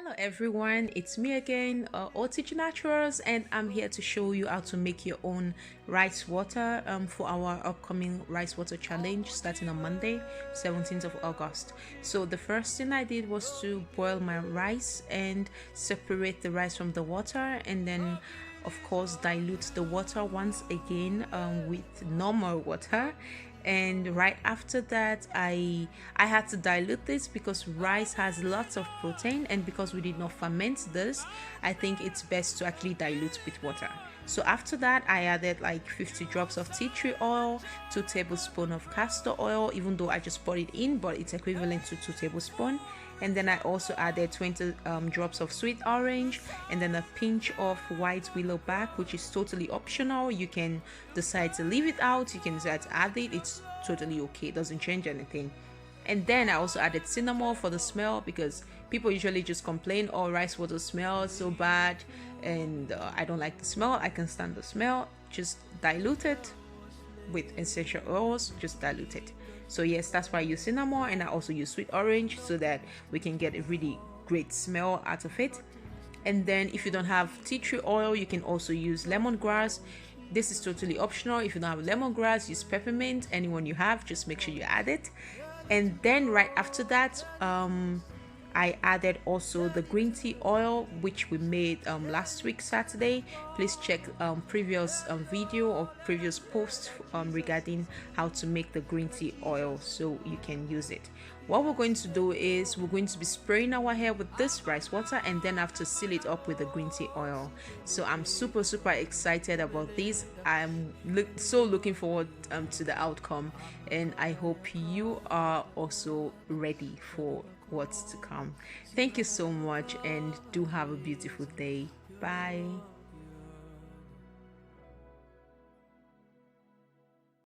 Hello everyone, it's me again, OTG Naturals, and I'm here to show you how to make your own rice water for our upcoming rice water challenge starting on Monday, 17th of August. So the first thing I did was to boil my rice and separate the rice from the water, and then of course dilute the water once again with normal water. And right after that, I had to dilute this because rice has lots of protein, and because we did not ferment this, I think it's best to actually dilute with water. So after that, I added like 50 drops of tea tree oil, 2 tablespoons of castor oil, even though I just poured it in, but it's equivalent to 2 tablespoons. And then I also added 20 drops of sweet orange, and then a pinch of white willow bark, which is totally optional. You can decide to leave it out, you can decide to add it, it's totally okay, it doesn't change anything. And then I also added cinnamon for the smell, because people usually just complain, oh, rice water smells so bad, and I don't like the smell. I can stand the smell. Just dilute it with essential oils, just dilute it. So yes, that's why I use cinnamon, and I also use sweet orange so that we can get a really great smell out of it. And then if you don't have tea tree oil, you can also use lemongrass. This is totally optional. If you don't have lemongrass, use peppermint. Anyone you have, just make sure you add it. And then right after that, I added also the green tea oil, which we made last week Saturday. Please check previous video or previous post regarding how to make the green tea oil so you can use it. What we're going to do is we're going to be spraying our hair with this rice water, and then have to seal it up with the green tea oil. So I'm super excited about this. I'm so looking forward to the outcome, and I hope you are also ready for what's to come. Thank you so much, and do have a beautiful day. Bye.